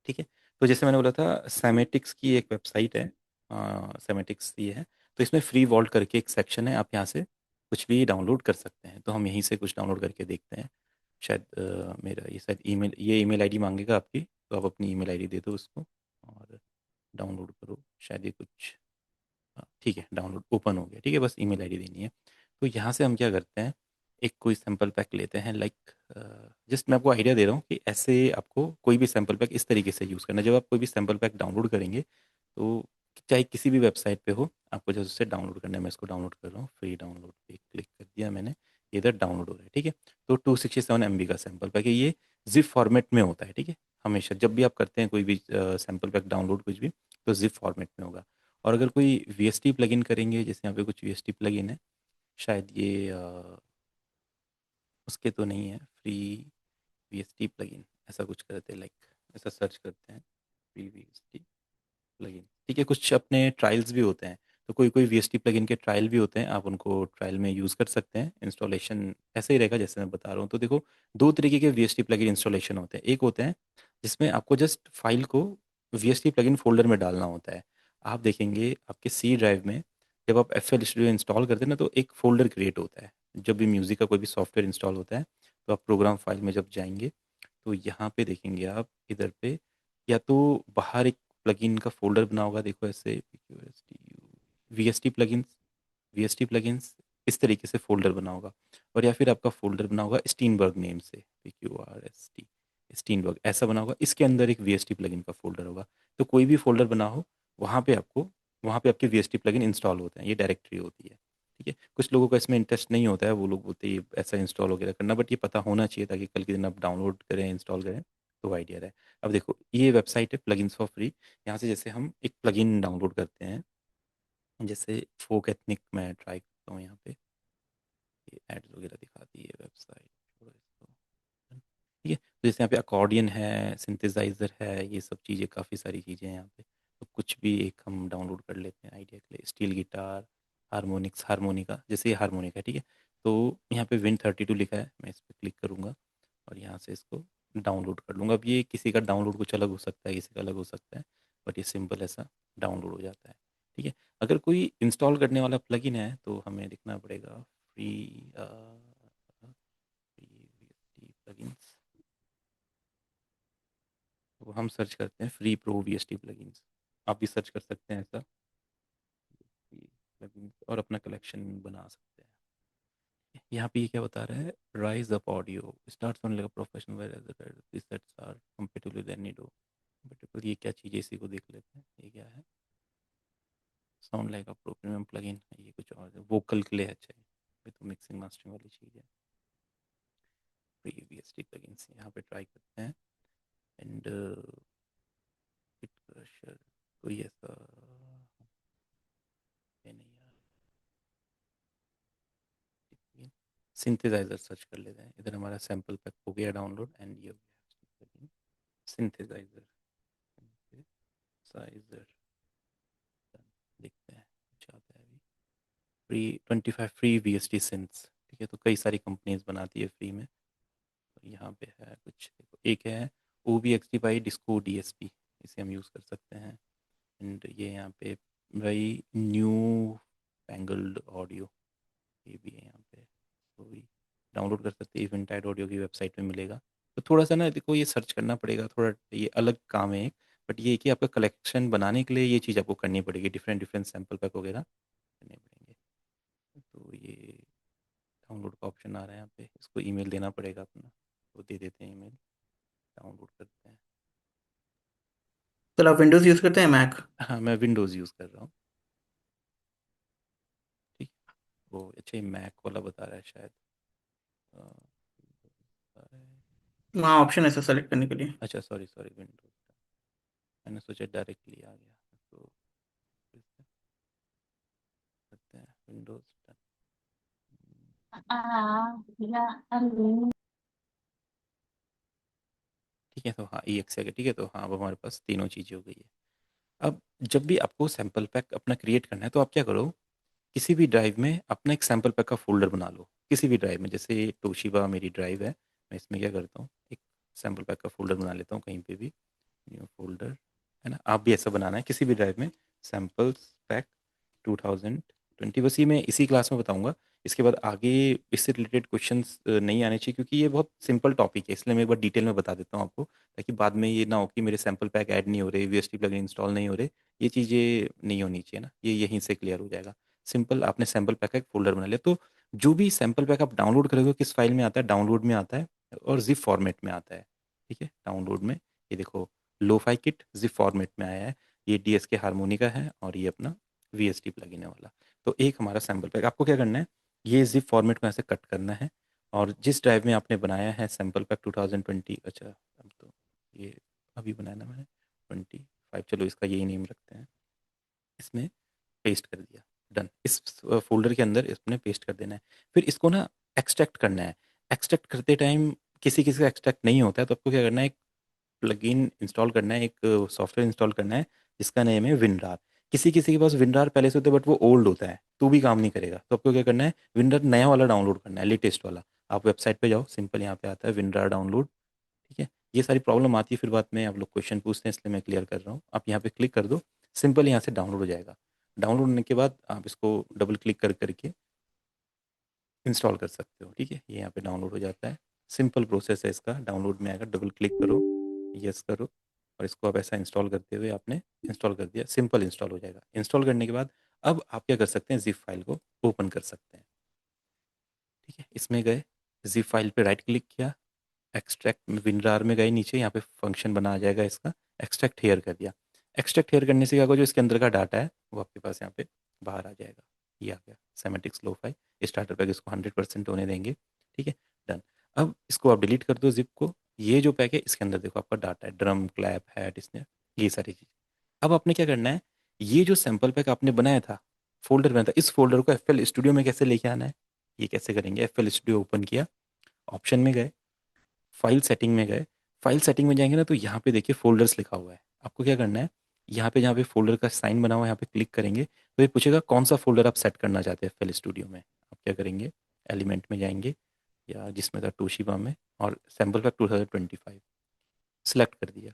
ठीक है? तो जैसे मैंने बोला था सैमेटिक्स की एक वेबसाइट है, सैमेटिक्स ये है, तो इसमें फ्री वॉल्ट करके एक सेक्शन है, आप यहाँ से कुछ भी डाउनलोड कर सकते हैं। तो हम यहीं से कुछ डाउनलोड करके देखते हैं। शायद मेरा ये शायद ईमेल, ये ईमेल आईडी माँगेगा आपकी, तो आप अपनी ईमेल आईडी दे दो उसको और डाउनलोड करो। शायद ये कुछ, हाँ, ठीक है, डाउनलोड ओपन हो गया। ठीक है, बस ईमेल आईडी देनी है। तो यहाँ से हम क्या करते हैं, एक कोई सैंपल पैक लेते हैं, लाइक जस्ट मैं आपको आइडिया दे रहा हूँ कि ऐसे आपको कोई भी सैंपल पैक इस तरीके से यूज़ करना है। जब आप कोई भी सैंपल पैक डाउनलोड करेंगे, तो चाहे किसी भी वेबसाइट पे हो, आपको जस्ट उससे डाउनलोड करना है। मैं इसको डाउनलोड कर रहा हूँ, फ्री डाउनलोड पे क्लिक कर दिया मैंने, इधर डाउनलोड हो रहा है। ठीक है, तो 267 MB का सैंपल पैक है ये, जिप फॉर्मेट में होता है। ठीक है, हमेशा जब भी आप करते हैं कोई भी सैंपल पैक डाउनलोड कुछ भी, तो जिप फॉर्मेट में होगा। और अगर कोई वीएसटी प्लगइन करेंगे, जैसे यहाँ पे कुछ वीएसटी प्लगइन है, शायद ये उसके तो नहीं है, फ्री वीएसटी प्लगइन ऐसा कुछ करते हैं, लाइक ऐसा सर्च करते हैं, फ्री वीएसटी प्लगइन। ठीक है, कुछ अपने ट्रायल्स भी होते हैं, तो कोई कोई वीएसटी प्लगइन के ट्रायल भी होते हैं, आप उनको ट्रायल में यूज़ कर सकते हैं। इंस्टॉलेशन ऐसे ही रहेगा जैसे मैं बता रहा हूँ। तो देखो, दो तरीके के वीएसटी प्लगइन इंस्टॉलेशन होते हैं। एक होते हैं जिसमें आपको जस्ट फाइल को वीएसटी प्लगइन फ़ोल्डर में डालना होता है। आप देखेंगे आपके सी ड्राइव में, जब आप एफएल स्टूडियो इंस्टॉल करते हैं ना, तो एक फ़ोल्डर क्रिएट होता है। जब भी म्यूज़िक का कोई भी सॉफ्टवेयर इंस्टॉल होता है, तो आप प्रोग्राम फाइल में जब जाएँगे, तो यहाँ पे देखेंगे आप इधर पे, या तो बाहर एक प्लगइन का फ़ोल्डर बना होगा, देखो ऐसे वीएसटी प्लगइन्स, वीएसटी प्लगइन्स, इस तरीके से फ़ोल्डर बना होगा। और या फिर आपका फ़ोल्डर बना होगा स्टीनबर्ग नेम से, PQRST, स्टीनबर्ग ऐसा बना होगा। इसके अंदर एक वीएसटी प्लगइन का फ़ोल्डर होगा। तो कोई भी फ़ोल्डर बना हो, वहाँ पे आपको, वहाँ पे आपके वीएसटी प्लगइन इंस्टॉल होते हैं, ये डायरेक्टरी होती है। ठीक है, कुछ लोगों का इसमें इंटरेस्ट नहीं होता है, वो लोग बोलते हैं ये ऐसा इंस्टॉल वगैरह करना, बट ये पता होना चाहिए ताकि कल के दिन आप डाउनलोड करें, इंस्टॉल करें, तो आइडिया रहे। अब देखो, ये वेबसाइट है प्लगइन्स फॉर फ्री। यहाँ से जैसे हम एक प्लगइन डाउनलोड करते हैं, जैसे फोक एथनिक, मैं ट्राई करता हूँ यहाँ पे, ये एड्स वगैरह दिखाती है वेबसाइट, छोड़ो इसको। ठीक है, तो जैसे यहाँ पे अकॉर्डियन है, सिंथेसाइजर है, ये सब चीज़ें, काफ़ी सारी चीज़ें हैं यहाँ पे। तो कुछ भी एक हम डाउनलोड कर लेते हैं आइडिया के लिए। स्टील गिटार, हारमोनिक्स, हारमोनिका, जैसे ये हारमोनिका है। ठीक है, तो यहाँ पे Win32 लिखा है, मैं इस पर क्लिक करूँगा और यहाँ से इसको डाउनलोड कर लूँगा। अब ये किसी का डाउनलोड कुछ अलग हो सकता है, किसी का अलग हो सकता है, बट ये सिंपल ऐसा डाउनलोड हो जाता है। ठीक है, अगर कोई इंस्टॉल करने वाला प्लगइन है, तो हमें लिखना पड़ेगा फ्री प्लगइन्स। वो हम सर्च करते हैं फ्री प्रो वीएसटी प्लगइन्स। आप भी सर्च कर सकते हैं ऐसा, प्लगइन्स, और अपना कलेक्शन बना सकते हैं। यहाँ पे ये क्या बता रहा है, rise up audio starts only like a professional where sets are compatible with any do compatible. ये क्या चीज़ है, इसी को देख लेते हैं, ये क्या है। Sound like a pro premium plugin, ये कुछ और है, वोकल के लिए है। अच्छा, ये तो मिक्सिंग मास्टरिंग वाली चीज़ है। फ्री वीएसटी प्लगइन्स यहाँ पे ट्राई करते हैं। एंड हिट क्रशर, कोई ऐसा है नहीं यार। सिंथेसाइजर सर्च कर लेते हैं, इधर हमारा सैंपल पैक हो गया डाउनलोड, एंड ये हो गया सिंथेसाइजर। सिंथेसाइजर देखते हैं क्या आता है अभी। Free 25 free VST synths. ठीक है, तो कई सारी कंपनीज बनाती है फ्री में। तो यहाँ पे है कुछ, देखो एक है OBXD बाई डिस्को DSP, इसे हम यूज़ कर सकते हैं। एंड ये यहाँ पे भाई न्यू पैंगल्ड ऑडियो, ये भी है यहाँ पे, तो भी डाउनलोड कर सकते हैं, इवेंटाइड ऑडियो की वेबसाइट में मिलेगा। तो थोड़ा सा ना, देखो ये सर्च करना पड़ेगा थोड़ा, ये अलग काम है एक, बट ये है कि आपका कलेक्शन बनाने के लिए ये चीज़ आपको करनी पड़ेगी, डिफरेंट डिफरेंट सैम्पल पैक वगैरह करने पड़ेंगे। तो ये डाउनलोड का ऑप्शन आ रहा है यहाँ पे, इसको ईमेल देना पड़ेगा अपना, तो दे देते हैं ईमेल, डाउनलोड करते हैं। सर आप विंडोज़ यूज़ करते हैं मैक? हाँ, मैं विंडोज़ यूज़ कर रहा हूँ। ठीक, वो अच्छा, ये मैक वाला बता रहा है शायद। अ, बता रहा है- वहाँ ऑप्शन है सर सेलेक्ट करने के लिए। अच्छा, सॉरी सॉरी, विंडोज़, मैंने सोचा डायरेक्टली आ गया, तो फिर से करते हैं विंडोज़। ठीक है, तो हाँ EX आ गया। ठीक है, तो हाँ, अब हमारे पास तीनों चीज़ें हो गई है। अब जब भी आपको सैंपल पैक अपना क्रिएट करना है, तो आप क्या करो, किसी भी ड्राइव में अपना एक सैंपल पैक का फ़ोल्डर बना लो। किसी भी ड्राइव में, जैसे तोशिबा मेरी ड्राइव है, मैं इसमें क्या करता हूँ, एक सैंपल पैक का फ़ोल्डर बना लेता हूँ कहीं पे भी, न्यू आप भी ऐसा बनाना है किसी भी ड्राइव में, सैम्पल्स पैक 2020। बस ये मैं इसी क्लास में बताऊंगा। इसके बाद आगे इससे रिलेटेड क्वेश्चंस नहीं आने चाहिए, क्योंकि ये बहुत सिंपल टॉपिक है, इसलिए मैं एक बार डिटेल में बता देता हूँ आपको, ताकि बाद में ये ना हो कि मेरे सैम्पल पैक ऐड नहीं हो रहे, वीएसटी प्लगइन इंस्टॉल नहीं हो रहे। ये चीज़ें नहीं होनी चाहिए ना, ये यहीं से क्लियर हो जाएगा। सिंपल, आपने सैम्पल पैक का एक फोल्डर बना लिया, तो जो भी सैम्पल पैक आप डाउनलोड करोगे किस फाइल में आता है, डाउनलोड में आता है और जिप फॉर्मेट में आता है। ठीक है, डाउनलोड में ये देखो, लोफाई किट जिप फॉर्मेट में आया है। ये डीएस के हारमोनी का है और ये अपना वीएसटी प्लगइन है वाला। तो एक हमारा सैम्पल पैक, आपको क्या करना है, ये जिप फॉर्मेट को ऐसे कट करना है, और जिस ड्राइव में आपने बनाया है सैम्पल पैक 2020, अच्छा अब तो ये अभी बनाया ना मैंने 25, चलो इसका यही नेम रखते हैं, इसमें पेस्ट कर दिया, डन। इस फ़ोल्डर के अंदर इसमें पेस्ट कर देना है। फिर इसको ना एक्सट्रैक्ट करना है। एक्सट्रैक्ट करते टाइम किसी-किसी का एक्सट्रैक्ट नहीं होता है, तो आपको क्या करना है, एक प्लगइन इंस्टॉल करना है, एक सॉफ्टवेयर इंस्टॉल करना है जिसका नेम है विनरार। किसी-किसी के पास विनरार पहले से होता है, बट वो ओल्ड होता है, तो भी काम नहीं करेगा। तो आपको क्या करना है, विनरार नया वाला डाउनलोड करना है, लेटेस्ट वाला। आप वेबसाइट पे जाओ, सिंपल यहाँ पे आता है विनरार डाउनलोड। ठीक है, ये सारी प्रॉब्लम आती है फिर बाद में आप लोग क्वेश्चन पूछते हैं, इसलिए मैं क्लियर कर रहा हूँ। आप यहाँ पे क्लिक कर दो, सिंपल यहाँ से डाउनलोड हो जाएगा। डाउनलोड होने के बाद आप इसको डबल क्लिक कर करके इंस्टॉल कर सकते हो। ठीक है, ये यहाँ पे डाउनलोड हो जाता है। सिंपल प्रोसेस है इसका, डाउनलोड में आएगा, डबल क्लिक करो, यस करो, और इसको आप ऐसा इंस्टॉल करते हुए आपने इंस्टॉल कर दिया, सिंपल इंस्टॉल हो जाएगा। इंस्टॉल करने के बाद अब आप क्या कर सकते हैं, जिप फाइल को ओपन कर सकते हैं। ठीक है, इसमें गए, जिप फाइल पे राइट क्लिक किया, एक्सट्रैक्ट विनरार में गए, नीचे यहाँ पे फंक्शन बना आ जाएगा इसका, एक्सट्रैक्ट हेयर कर दिया। एक्सट्रैक्ट हेयर करने से क्या होगा, जो इसके अंदर का डाटा है वो आपके पास यहाँ पे बाहर आ जाएगा। ये आ गया सेमेटिक्स लो फाई स्टार्टर पैक, इसको 100% होने देंगे। ठीक है, डन। अब इसको आप डिलीट कर दो जिप को। ये जो पैक है इसके अंदर देखो आपका डाटा है, ड्रम, क्लैप, हैट, स्नेयर, ये सारी चीज़। अब आपने क्या करना है, ये जो सैंपल पैक आपने बनाया था, फोल्डर बनाया था, इस फोल्डर को एफ स्टूडियो में कैसे लेके आना है, ये कैसे करेंगे, एफ स्टूडियो ओपन किया, ऑप्शन में गए, फाइल सेटिंग में गए। फाइल सेटिंग में जाएंगे ना, तो यहाँ पे देखिए फोल्डर्स लिखा हुआ है। आपको क्या करना है, यहाँ पे जहाँ पे फोल्डर का साइन बना हुआ है यहाँ पे क्लिक करेंगे, तो ये पूछेगा कौन सा फोल्डर आप सेट करना चाहते हैं एफ स्टूडियो में। आप क्या करेंगे, एलिमेंट में जाएंगे, या जिसमें था टोशिबा में, और सैम्पल पैक 2025 सेलेक्ट कर दिया,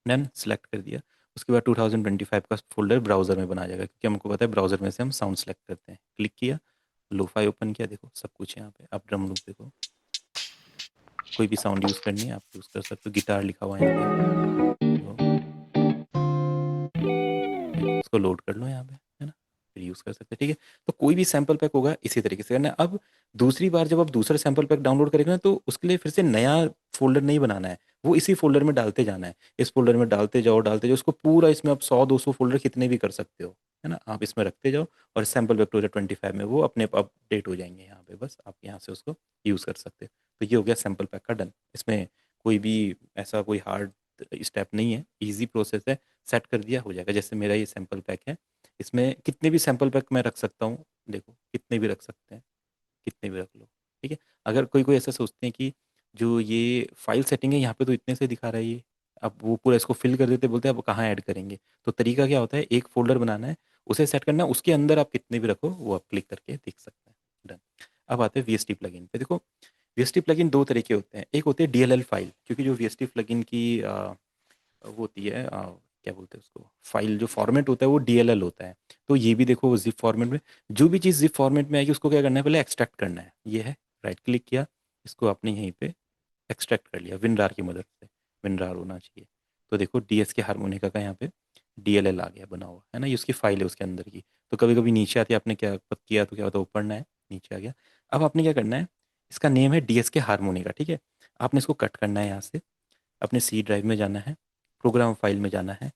डन, सेलेक्ट कर दिया। उसके बाद 2025 का फोल्डर ब्राउजर में बना जाएगा, क्योंकि हमको पता है ब्राउजर में से हम साउंड सेलेक्ट करते हैं। क्लिक किया, लोफाई ओपन किया, देखो सब कुछ है यहाँ पे। आप ड्रम लूप देखो, कोई भी साउंड यूज़ करनी है आप यूज़ कर सकते हो, गिटार लिखा हुआ है यहाँ पे, तो देखो इसको लोड कर लो यहाँ पे, है ना, फिर यूज़ कर सकते हैं। ठीक है, तो कोई भी सैंपल पैक होगा इसी तरीके से करना है। अब दूसरी बार जब आप दूसरा सैंपल पैक डाउनलोड करेंगे ना, तो उसके लिए फिर से नया फोल्डर नहीं बनाना है, वो इसी फोल्डर में डालते जाना है। इस फोल्डर में डालते जाओ उसको पूरा, इसमें आप 100-200 फोल्डर कितने भी कर सकते हो, है ना, आप इसमें रखते जाओ, और सैंपल पैक 2025 में वो अपने अपडेट हो जाएंगे यहाँ पे। बस आप यहाँ से उसको यूज़ कर सकते हो। तो ये हो गया सैंपल पैक का डन। इसमें कोई भी ऐसा कोई हार्ड स्टेप नहीं है, ईजी प्रोसेस है, सेट कर दिया हो जाएगा। जैसे मेरा ये सैंपल पैक है, इसमें कितने भी सैंपल पैक मैं रख सकता हूँ, देखो कितने भी रख सकते हैं, कितने भी रख लो। ठीक है, अगर कोई कोई ऐसा सोचते हैं कि जो ये फाइल सेटिंग है यहाँ पे तो इतने से दिखा रहा है ये, अब वो पूरा इसको फिल कर देते, बोलते हैं अब कहाँ ऐड करेंगे। तो तरीका क्या होता है, एक फोल्डर बनाना है, उसे सेट करना है, उसके अंदर आप कितने भी रखो वो आप क्लिक करके देख सकते हैं, डन। अब आते हैं वीएसटी प्लगइन पे। देखो वीएसटी प्लगइन दो तरीके होते हैं, एक होते हैं डीएलएल फाइल, क्योंकि जो वीएसटी प्लगइन की वो होती है, क्या बोलते हैं उसको, फाइल जो फॉर्मेट होता है वो डीएलएल होता है। तो ये भी देखो जिप फॉर्मेट में, जो भी चीज़ जिप फॉर्मेट में आएगी उसको क्या करना है, पहले एक्सट्रैक्ट करना है। ये है, राइट क्लिक किया, इसको आपने यहीं पे एक्सट्रैक्ट कर लिया विनरार की मदद से, विनरार होना चाहिए। तो देखो डीएस के हारमोनिका का यहाँ पे डीएलएल आ गया बना हुआ, है ना, ये उसकी फाइल है उसके अंदर की। तो कभी कभी नीचे आती है, आपने क्या किया तो क्या होता है, ऊपर ना है, नीचे आ गया। अब आपने क्या करना है, इसका नेम है डीएस के हारमोनिका। ठीक है, आपने इसको कट करना है यहाँ से, अपने सी ड्राइव में जाना है, प्रोग्राम फाइल में जाना है,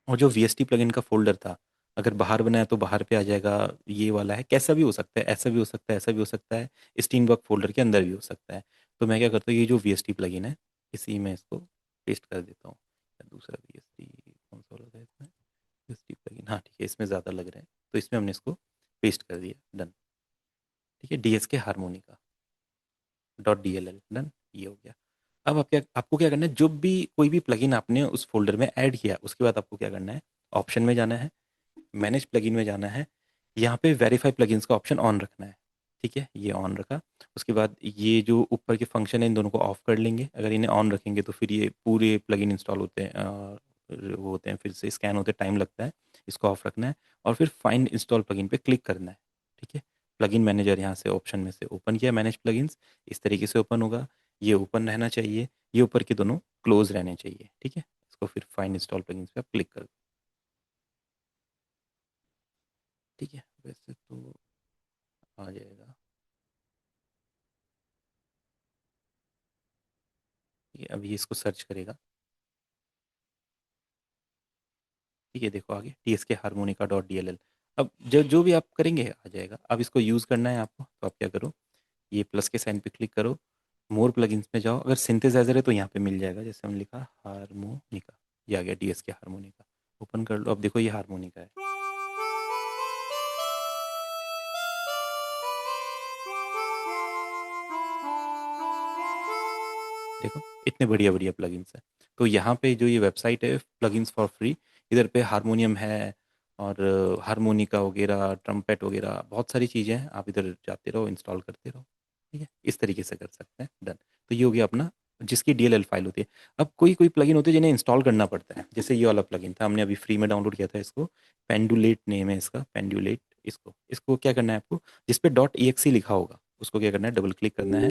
और जो वीएसटी प्लगइन का फ़ोल्डर था, अगर बाहर बनाया तो बाहर पे आ जाएगा, ये वाला है, कैसा भी हो सकता है, ऐसा भी हो सकता है, ऐसा भी हो सकता है, स्टीनबर्ग फ़ोल्डर के अंदर भी हो सकता है। तो मैं क्या करता हूँ, ये जो वीएसटी प्लगइन है, इसी में इसको पेस्ट कर देता हूँ। दूसरा वीएसटी कौन सा वाला था इसमें, वीएसटी प्लगइन, हाँ ठीक है, इसमें ज़्यादा लग रहा है, तो इसमें हमने इसको पेस्ट कर दिया, डन। ठीक है, डीएस के harmonica dot D L L, done, ये हो गया। अब आप क्या, आपको क्या करना है, जो भी कोई भी प्लगइन आपने उस फ़ोल्डर में ऐड किया, उसके बाद आपको क्या करना है, ऑप्शन में जाना है, मैनेज प्लगइन में जाना है, यहाँ पे वेरीफाई प्लगइन्स का ऑप्शन ऑन रखना है। ठीक है, ये ऑन रखा। उसके बाद ये जो ऊपर के फंक्शन है इन दोनों को ऑफ कर लेंगे, अगर इन्हें ऑन रखेंगे तो फिर ये पूरे प्लगइन इंस्टॉल होते हैं, वो होते हैं, फिर से स्कैन होते टाइम लगता है। इसको ऑफ रखना है और फिर फाइंड इंस्टॉल प्लगइन पे क्लिक करना है। ठीक है, प्लगइन मैनेजर यहाँ से ऑप्शन में से ओपन किया, मैनेज प्लगइन्स, इस तरीके से ओपन होगा। ये ओपन रहना चाहिए, ये ऊपर के दोनों क्लोज रहने चाहिए। ठीक है, इसको फिर फाइंड इंस्टॉल प्लगइन्स पे आप क्लिक कर दो। ठीक है, वैसे तो आ जाएगा। ठीक है, अभी इसको सर्च करेगा। ठीक है, देखो आगे TSK हारमोनिका डॉट DLL। अब जो जो भी आप करेंगे आ जाएगा। अब इसको यूज़ करना है आपको, तो आप क्या करो, ये प्लस के साइन पे क्लिक करो, मोर प्लगइन्स में जाओ। अगर सिंथेसाइजर है तो यहाँ पे मिल जाएगा, जैसे हमने लिखा हारमोनिका, ये आ गया DSK हारमोनिका। ओपन कर लो, अब देखो ये हारमोनिका है। देखो इतने बढ़िया बढ़िया प्लगइन्स हैं। तो यहाँ पे जो ये वेबसाइट है प्लगइन्स फॉर फ्री, इधर पे हारमोनियम है और हारमोनिका वगैरह, ट्रम्पेट वगैरह, बहुत सारी चीज़ें हैं। आप इधर जाते रहो, इंस्टॉल करते रहो। ठीक है, इस तरीके से कर सकते हैं। डन। तो ये हो गया अपना, जिसकी DLL फाइल होती है। अब कोई कोई प्लगइन होते हैं जिन्हें इंस्टॉल करना पड़ता है, जैसे ये वाला प्लगइन था, हमने अभी फ्री में डाउनलोड किया था इसको। पेंडुलेट नेम है इसका, पेंडुलेट। इसको इसको क्या करना है आपको, जिस पे .exe लिखा होगा उसको क्या करना है, डबल क्लिक करना है।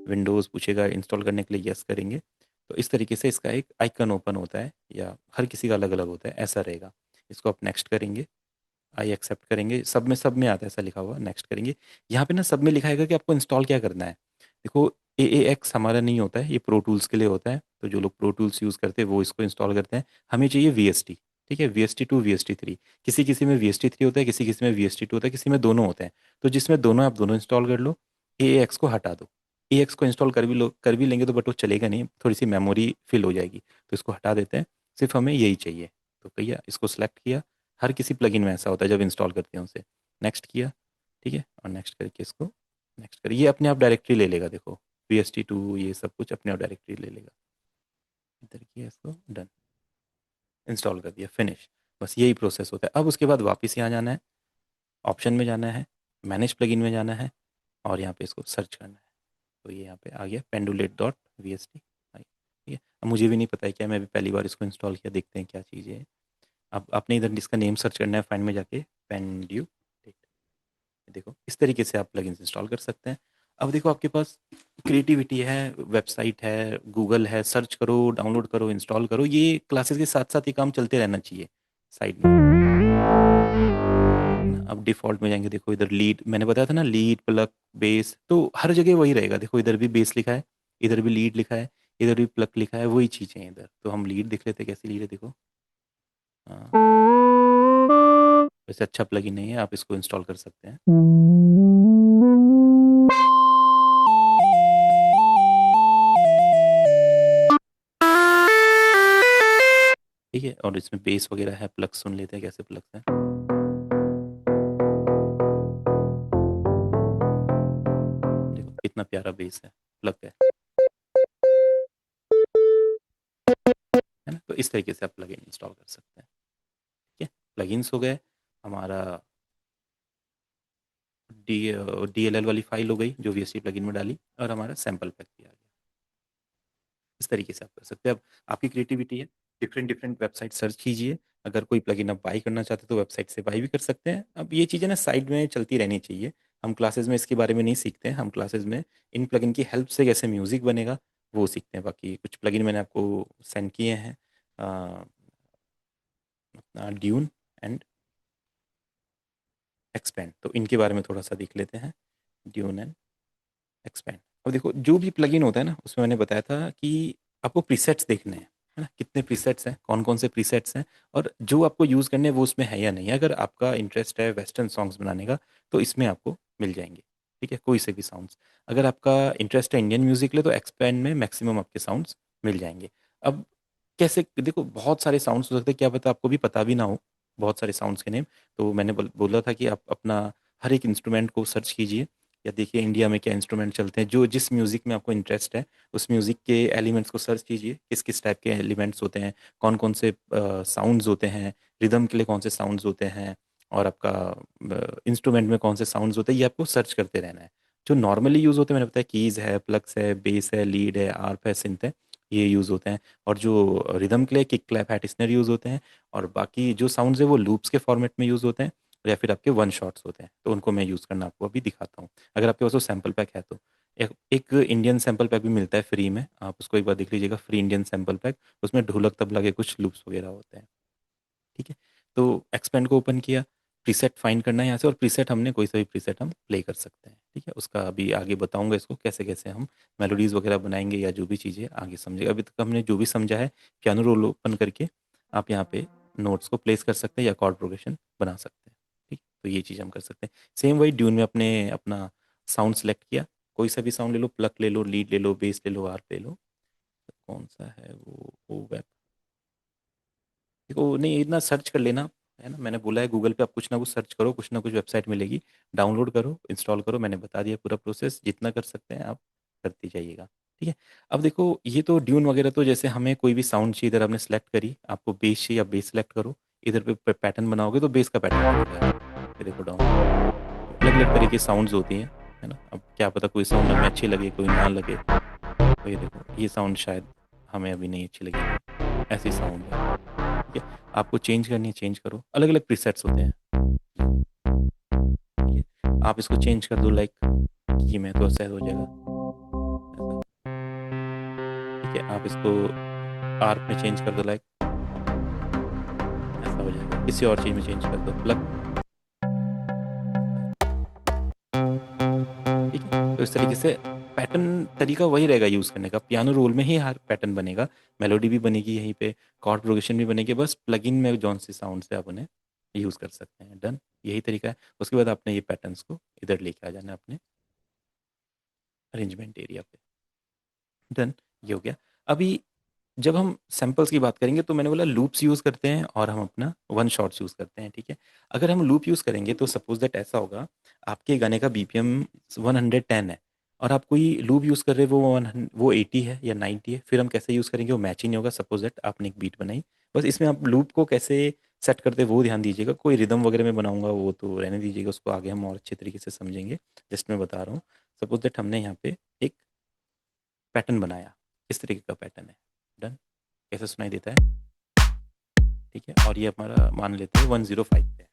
विंडोज़ पूछेगा इंस्टॉल करने के लिए, यस करेंगे। तो इस तरीके से इसका एक आइकन ओपन होता है, या हर किसी का अलग अलग होता है, ऐसा रहेगा। इसको आप नेक्स्ट करेंगे, आई एक्सेप्ट करेंगे। सब में आता है ऐसा लिखा हुआ, नेक्स्ट करेंगे। यहाँ पे ना सब में लिखा है कि आपको इंस्टॉल क्या करना है। देखो AAX हमारा नहीं होता है, ये प्रो टूल्स के लिए होता है। तो जो लोग प्रो टूल्स यूज़ करते हैं वो इसको इंस्टॉल करते हैं। हमें चाहिए VST। ठीक है, VST 2 VST 3, किसी किसी में VST 3 होता है, किसी किसी में VST 2 होता है, किसी में दोनों होते हैं। तो जिसमें दोनों आप दोनों इंस्टॉल कर लो। AAX को हटा दो। AX को इंस्टॉल कर भी लेंगे तो बट वो चलेगा नहीं, थोड़ी सी मेमोरी फिल हो जाएगी, तो इसको हटा देते हैं। सिर्फ हमें यही चाहिए। तो भैया इसको सेलेक्ट किया। हर किसी प्लगइन में ऐसा होता है जब इंस्टॉल करते हैं उसे। नेक्स्ट किया। ठीक है, और नेक्स्ट करके इसको नेक्स्ट करिए, ये अपने आप डायरेक्टरी ले लेगा। देखो VST 2 ये सब कुछ अपने आप डायरेक्टरी ले लेगा। इधर किया, इसको डन, इंस्टॉल कर दिया, फिनिश। बस यही प्रोसेस होता है। अब उसके बाद वापस यहाँ जाना है, ऑप्शन में जाना है, मैनेज प्लगइन में जाना है, और यहाँ पे इसको सर्च करना है। तो ये यहाँ पे आ गया pendulate.vst। ठीक है, अब मुझे भी नहीं पता है क्या, मैं भी पहली बार इसको इंस्टॉल किया, देखते हैं क्या चीज़ है। अब आपने इधर इसका नेम सर्च करना है, फाइंड में जाके पेंड्यूलेट। देखो इस तरीके से आप प्लगइन्स इंस्टॉल कर सकते हैं। अब देखो आपके पास क्रिएटिविटी है, वेबसाइट है, गूगल है, सर्च करो, डाउनलोड करो, इंस्टॉल करो, ये क्लासेस के साथ साथ ये काम चलते रहना चाहिए साइड में, है ना। अब डिफ़ॉल्ट में जाएंगे, देखो इधर लीड, मैंने बताया था ना, लीड प्लग बेस, तो हर जगह वही रहेगा। देखो इधर भी बेस लिखा है, इधर भी लीड लिखा है, इधर भी प्लग लिखा है, वही चीज़ें हैं इधर। तो हम लीड देख लेते हैं, कैसी लीड है देखो। हाँ, वैसे अच्छा प्लगइन नहीं है, आप इसको इंस्टॉल कर सकते हैं। ठीक है, और इसमें बेस वगैरह है, प्लग सुन लेते हैं कैसे प्लग है। देखो कितना प्यारा बेस है, प्लग है ना। तो इस तरीके से आप प्लगइन इंस्टॉल कर सकते हैं। ठीक है, प्लगइन्स हो गए। हमारा डी DLL वाली फाइल हो गई जो VST प्लगइन में डाली, और हमारा सैम्पल पैक भी आ गया। इस तरीके से आप कर सकते हैं। अब आपकी क्रिएटिविटी है, डिफरेंट डिफरेंट वेबसाइट सर्च कीजिए। अगर कोई प्लगइन आप बाई करना चाहते हैं तो वेबसाइट से बाई भी कर सकते हैं। अब ये चीज़ें ना साइड में चलती रहनी चाहिए। हम क्लासेस में इसके बारे में नहीं सीखते हैं, हम क्लासेस में इन प्लगइन की हेल्प से कैसे म्यूज़िक बनेगा वो सीखते हैं। बाकी कुछ प्लगइन मैंने आपको सेंड किए हैं, ड्यून एंड एक्सपेंड, तो इनके बारे में थोड़ा सा देख लेते हैं। Dune and expand. अब देखो जो भी प्लगइन होता है ना, उसमें मैंने बताया था कि आपको प्रीसेट्स देखने हैं, है ना, कितने प्रीसेट्स हैं, कौन कौन से प्रीसेट्स हैं, और जो आपको यूज़ करने हैं वो उसमें है या नहीं है। अगर आपका इंटरेस्ट है वेस्टर्न सॉन्ग्स बनाने का तो इसमें आपको मिल जाएंगे। ठीक है, कोई से भी साउंड्स। अगर आपका इंटरेस्ट है इंडियन म्यूजिक ले तो एक्सपेंड में मैक्सिमम आपके साउंड्स मिल जाएंगे। अब कैसे, देखो बहुत सारे साउंड्स हो सकते हैं, क्या पता आपको भी पता भी ना हो बहुत सारे साउंड्स के नेम। तो मैंने बोला था कि आप अपना हर एक इंस्ट्रूमेंट को सर्च कीजिए, या देखिए इंडिया में क्या इंस्ट्रूमेंट चलते हैं, जो जिस म्यूज़िक में आपको इंटरेस्ट है उस म्यूज़िक के एलिमेंट्स को सर्च कीजिए, किस किस टाइप के एलिमेंट्स होते हैं, कौन कौन से साउंड्स होते हैं, रिदम के लिए कौन से साउंड्स होते हैं, और आपका इंस्ट्रूमेंट में कौन से साउंड्स होते हैं, ये आपको सर्च करते रहना है। जो नॉर्मली यूज़ होते हैं, मैंने बताया कीज़ है, प्लग्स है, बेस है, लीड है, आर्प है, सिंथ है, ये यूज़ होते हैं, और जो रिदम के लिए kick clap hat snare use होते हैं, और बाकी जो साउंड्स है वो लूप्स के फॉर्मेट में यूज़ होते हैं, या फिर आपके वन शॉट्स होते हैं, तो उनको मैं यूज़ करना आपको अभी दिखाता हूँ। अगर आपके पास वो सैम्पल पैक है तो एक एक इंडियन सैम्पल पैक भी मिलता है फ्री में, आप उसको एक बार देख लीजिएगा, फ्री इंडियन सैम्पल पैक। उसमें ढोलक तबला के कुछ लूप्स वगैरह होते हैं, ठीक है। तो एक्सपेंड को ओपन किया, प्रीसेट फाइंड करना है यहाँ से, और प्रीसेट हमने कोई सा भी प्रीसेट हम प्ले कर सकते हैं, ठीक है। उसका अभी आगे बताऊंगा इसको कैसे कैसे हम मेलोडीज़ वगैरह बनाएंगे, या जो भी चीज़ें आगे समझेगा। अभी तक हमने जो भी समझा है, पियानो रोल ओपन करके आप यहाँ पे नोट्स को प्लेस कर सकते हैं या कॉर्ड प्रोग्रेशन बना सकते हैं, ठीक। तो ये चीज़ हम कर सकते हैं। सेम वही ड्यून में अपने अपना साउंड सेलेक्ट किया, कोई सा भी साउंड ले लो, प्लक ले लो, लीड ले लो, बेस ले लो, आर्प ले लो, कौन सा है वो वेब, देखो नहीं इतना सर्च कर लेना, है ना। मैंने बोला है गूगल पे आप कुछ ना कुछ सर्च करो, कुछ ना कुछ वेबसाइट मिलेगी, डाउनलोड करो, इंस्टॉल करो, मैंने बता दिया पूरा प्रोसेस, जितना कर सकते हैं आप करते जाइएगा, ठीक है। अब देखो ये तो ड्यून वगैरह, तो जैसे हमें कोई भी साउंड चाहिए, इधर आपने सेलेक्ट करी, आपको बेस चाहिए, आप बेस सेलेक्ट करो, इधर पे पैटर्न बनाओगे तो बेस का पैटर्न बनेगा, ये देखो डाउन। अलग अलग तरीके की साउंड्स होती हैं, है ना। अब क्या पता कोई साउंड हमें अच्छी लगे, कोई ना लगे, तो ये देखो ये साउंड शायद हमें अभी नहीं अच्छी लगेगी, ऐसी साउंड है, ठीक है। आपको चेंज करनी है, चेंज करो, अलग अलग प्रीसेट्स होते हैं, ठीक है। आप इसको चेंज कर दो, लाइक की में तो ऐसा हो जाएगा, ऐसा, ठीक है। आप इसको आर्क में चेंज कर दो, लाइक ऐसा हो जाएगा। किसी और चीज़ में चेंज कर दो, प्लग, ठीक है। तो इस तरीके से पैटर्न तरीका वही रहेगा यूज़ करने का, पियानो रोल में ही हर पैटर्न बनेगा, मेलोडी भी बनेगी यहीं पे, कॉर्ड प्रोग्रेशन भी बनेगी, बस प्लगइन में जौन सी साउंड से आप उन्हें यूज़ कर सकते हैं, डन। यही तरीका है। उसके बाद आपने ये पैटर्न्स को इधर लेके आ जाना है अपने अरेंजमेंट एरिया पे, डन। ये हो गया। अभी जब हम सैंपल्स की बात करेंगे तो मैंने बोला लूप्स यूज़ करते हैं और हम अपना वन शॉट्स यूज़ करते हैं, ठीक है। अगर हम लूप यूज़ करेंगे तो सपोज दैट ऐसा होगा, आपके गाने का बीपीएम 110 है, और आप कोई लूप यूज़ कर रहे हो वो 80 है या 90 है, फिर हम कैसे यूज़ करेंगे, वो मैच ही नहीं होगा। सपोज दैट आपने एक बीट बनाई, बस इसमें आप लूप को कैसे सेट करते हैं वो ध्यान दीजिएगा। कोई रिदम वगैरह में बनाऊंगा वो तो रहने दीजिएगा, उसको आगे हम और अच्छे तरीके से समझेंगे। जस्ट मैं बता रहा हूँ, सपोज दैट हमने यहाँ पे एक पैटर्न बनाया, इस तरीके का पैटर्न है, डन। कैसे सुनाई देता है, ठीक है। और ये हमारा मान लेते हैं 105 पे।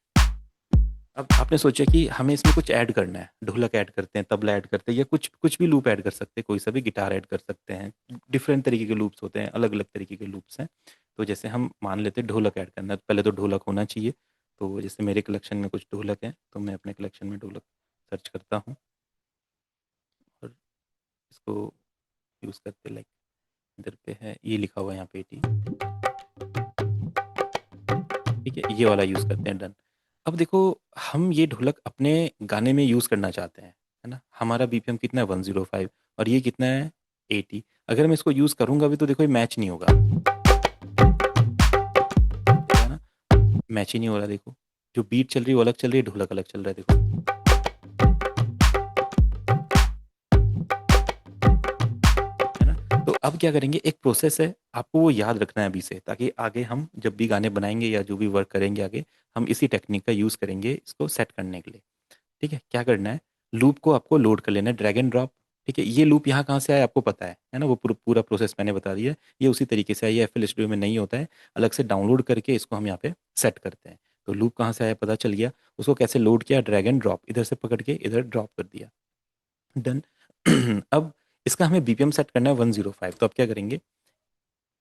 अब आपने सोचा कि हमें इसमें कुछ ऐड करना है, ढोलक ऐड करते हैं, तबला ऐड करते हैं, या कुछ कुछ भी लूप ऐड कर सकते हैं, कोई सा भी गिटार ऐड कर सकते हैं। डिफरेंट तरीके के लूप्स होते हैं, अलग अलग तरीके के लूप्स हैं। तो जैसे हम मान लेते हैं ढोलक ऐड करना है, तो पहले तो ढोलक होना चाहिए। तो जैसे मेरे कलेक्शन में कुछ ढोलक है, तो मैं अपने कलेक्शन में ढोलक सर्च करता हूँ, और इसको यूज़ करते, लाइक इधर पे है, ये लिखा हुआ है यहाँ पे 80, ठीक है, ये वाला यूज़ करते हैं, डन। अब देखो हम ये ढोलक अपने गाने में यूज़ करना चाहते हैं, है ना। हमारा बीपीएम कितना है, 105, और ये कितना है, 80। अगर मैं इसको यूज़ करूंगा भी तो देखो ये मैच नहीं होगा, है ना, मैच ही नहीं हो रहा। देखो जो बीट चल रही है वो अलग चल रही है, ढोलक अलग चल रहा है, देखो, है ना। तो अब क्या करेंगे, एक प्रोसेस है, आपको वो याद रखना है अभी से, ताकि आगे हम जब भी गाने बनाएंगे या जो भी वर्क करेंगे आगे, हम इसी टेक्निक का यूज़ करेंगे इसको सेट करने के लिए, ठीक है। क्या करना है, लूप को आपको लोड कर लेना है, ड्रैग एंड ड्रॉप, ठीक है। ये लूप यहाँ कहाँ से आया आपको पता है ना, वो पूरा पूरा प्रोसेस मैंने बता दिया है। ये उसी तरीके से आया, ये एफएल स्टूडियो में नहीं होता है, अलग से डाउनलोड करके इसको हम यहाँ पे सेट करते हैं। तो लूप कहाँ से आया पता चल गया, उसको कैसे लोड किया, ड्रैग एंड ड्रॉप, इधर से पकड़ के इधर ड्रॉप कर दिया, डन। अब इसका हमें बीपीएम सेट करना है 105। तो अब क्या करेंगे,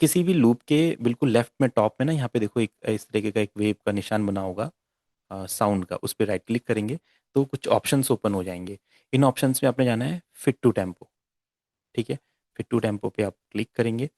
किसी भी लूप के बिल्कुल लेफ्ट में टॉप में ना, यहाँ पे देखो एक इस तरीके का एक वेव का निशान बना होगा साउंड का, उस पर राइट क्लिक करेंगे तो कुछ ऑप्शंस ओपन हो जाएंगे। इन ऑप्शंस में आपने जाना है फिट टू टेम्पो, ठीक है। फिट टू टेम्पो पे आप क्लिक करेंगे।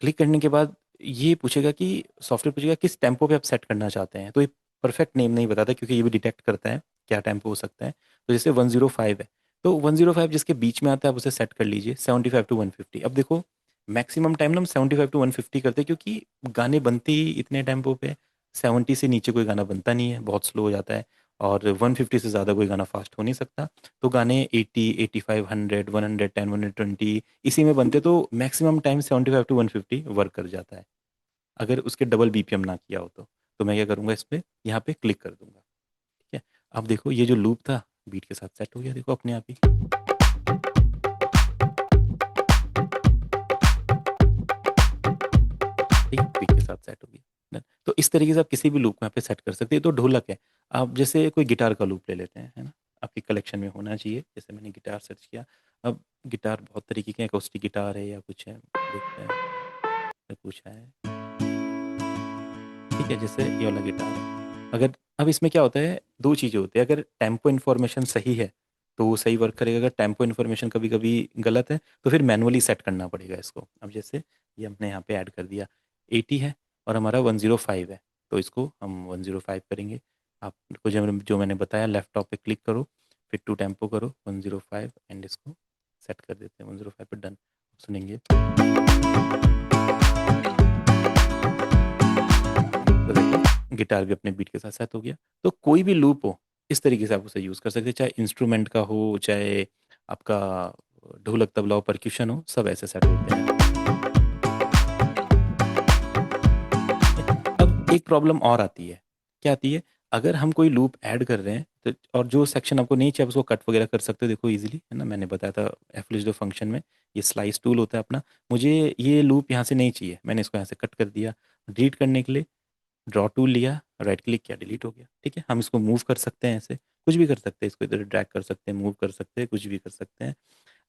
क्लिक करने के बाद ये पूछेगा कि सॉफ्टवेयर पूछेगा किस टेम्पो पे आप सेट करना चाहते हैं। तो ये परफेक्ट नेम नहीं बताता, क्योंकि ये भी डिटेक्ट करता है क्या टेम्पो हो सकता है। तो जैसे 105 है, तो 105 जिसके बीच में आता है आप उसे सेट कर लीजिए, 75 to 150। अब देखो मैक्सिमम टाइम ना हम 75 to 150 करते हैं, क्योंकि गाने बनते ही इतने टेम्पो पे, 70 से नीचे कोई गाना बनता नहीं है, बहुत स्लो हो जाता है, और 150 से ज़्यादा कोई गाना फास्ट हो नहीं सकता। तो गाने 80, 85, 100, 110, 120 इसी में बनते, तो मैक्सिमम टाइम 75 to 150 वर्क कर जाता है, अगर उसके डबल बीपीएम ना किया हो तो मैं क्या करूँगा, इस पे यहाँ पे क्लिक कर दूंगा, ठीक है। अब देखो ये जो लूप था बीट के साथ सेट हो गया, देखो अपने आप ही, सेट हो गया। Done। तो इस तरीके से आप किसी भी लूप को यहाँ पे सेट कर सकते हैं। तो ढोलक है, आप जैसे कोई गिटार का लूप ले लेते हैं, है ना, आपकी कलेक्शन में होना चाहिए। जैसे मैंने गिटार सर्च किया, अब गिटार बहुत तरीके के, अकोस्टिक गिटार है या कुछ है, देखते हैं। तो पूछा है, ठीक है, जैसे ये वाला गिटार है। अगर अब इसमें क्या होता है, दो चीज़ें होती है, अगर टेम्पो इन्फॉर्मेशन सही है तो वो सही वर्क करेगा, अगर टेम्पो इन्फॉर्मेशन कभी कभी गलत है तो फिर मैनुअली सेट करना पड़ेगा इसको। अब जैसे ये हमने यहाँ पे ऐड कर दिया, 80 है और हमारा 105 है, तो इसको हम 105 करेंगे। आपको जो मैंने बताया, लैपटॉप पे क्लिक करो, फिर टू टेम्पो करो 105 एंड इसको सेट कर देते हैं 105 पे, डन। सुनेंगे तो देखो गिटार भी अपने बीट के साथ सेट हो गया। तो कोई भी लूप हो, इस तरीके से आप उसे यूज़ कर सकते हैं, चाहे इंस्ट्रूमेंट का हो, चाहे आपका ढोलक तबला हो, परक्यूशन हो, सब ऐसे सेट होते हैं। अब एक प्रॉब्लम और आती है, क्या आती है, अगर हम कोई लूप ऐड कर रहे हैं तो, और जो सेक्शन आपको नहीं चाहिए आप उसको कट वगैरह कर सकते हो, देखो इजीली, है ना, मैंने बताया था एफएलएच फंक्शन में ये स्लाइस टूल होता है अपना। मुझे ये लूप यहाँ से नहीं चाहिए, मैंने इसको यहाँ से कट कर दिया। डिलीट करने के लिए ड्रॉ टूल लिया, राइट क्लिक किया, डिलीट हो गया। ठीक है, हम इसको मूव कर सकते हैं, ऐसे कुछ भी कर सकते हैं, इसको इधर ड्रैग कर सकते हैं, मूव कर सकते हैं, कुछ भी कर सकते हैं।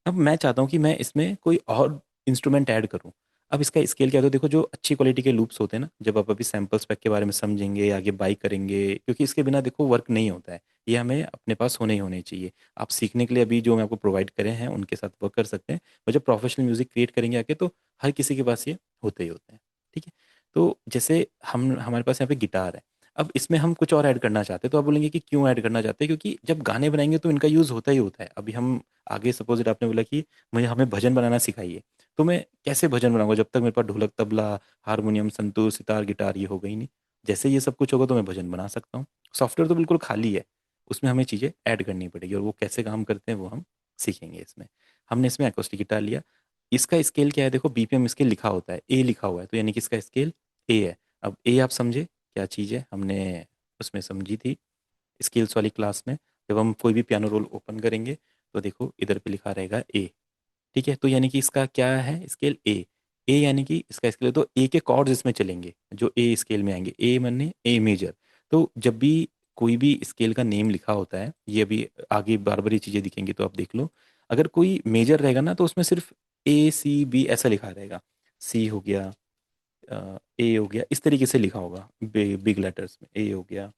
अब मैं चाहता हूँ कि मैं इसमें कोई और इंस्ट्रूमेंट ऐड करूँ। अब इसका स्केल क्या होता है, देखो जो अच्छी क्वालिटी के लूप्स होते हैं ना, जब आप अभी सैम्पल स्पेक के बारे में समझेंगे, आगे बाई करेंगे, क्योंकि इसके बिना देखो वर्क नहीं होता है, ये हमें अपने पास होने ही होने चाहिए। आप सीखने के लिए अभी जो मैं आपको प्रोवाइड करे हैं उनके साथ वर्क कर सकते हैं, और जब प्रोफेशनल म्यूजिक क्रिएट करेंगे आके तो हर किसी के पास ये होते ही होते हैं। ठीक है, तो जैसे हम हमारे पास यहाँ पे गिटार है, अब इसमें हम कुछ और ऐड करना चाहते हैं, तो आप बोलेंगे कि क्यों ऐड करना चाहते हैं, क्योंकि जब गाने बनाएंगे तो इनका यूज़ होता ही होता है। अभी हम आगे सपोज आपने बोला कि मुझे हमें भजन बनाना सिखाइए, तो मैं कैसे भजन बनाऊंगा जब तक मेरे पास ढोलक तबला हारमोनियम संतूर सितार गिटार ये हो गई नहीं। जैसे ये सब कुछ होगा तो मैं भजन बना सकता हूँ। सॉफ्टवेयर तो बिल्कुल खाली है, उसमें हमें चीज़ें ऐड करनी पड़ेगी, और वो कैसे काम करते हैं वो हम सीखेंगे इसमें। हमने इसमें एकोस्टिक गिटार लिया, इसका स्केल क्या है, देखो बीपीएम स्केल लिखा होता है, ए लिखा हुआ है, तो यानी कि इसका स्केल ए है। अब ए आप समझे क्या चीज़ है, हमने उसमें समझी थी स्केल्स वाली क्लास में। जब हम कोई भी पियानो रोल ओपन करेंगे तो देखो इधर पे लिखा रहेगा ए। ठीक है, तो यानी कि इसका क्या है, स्केल ए। ए यानी कि इसका स्केल, तो ए के कॉर्ड्स इसमें चलेंगे जो ए स्केल में आएंगे, ए माने ए मेजर। तो जब भी कोई भी स्केल का नेम लिखा होता है, ये अभी आगे बार बार ये चीज़ें दिखेंगी तो आप देख लो, अगर कोई मेजर रहेगा ना तो उसमें सिर्फ ए सी बी ऐसा लिखा रहेगा, सी हो गया, ए हो गया, इस तरीके से लिखा होगा बिग लेटर्स में, ए हो गया,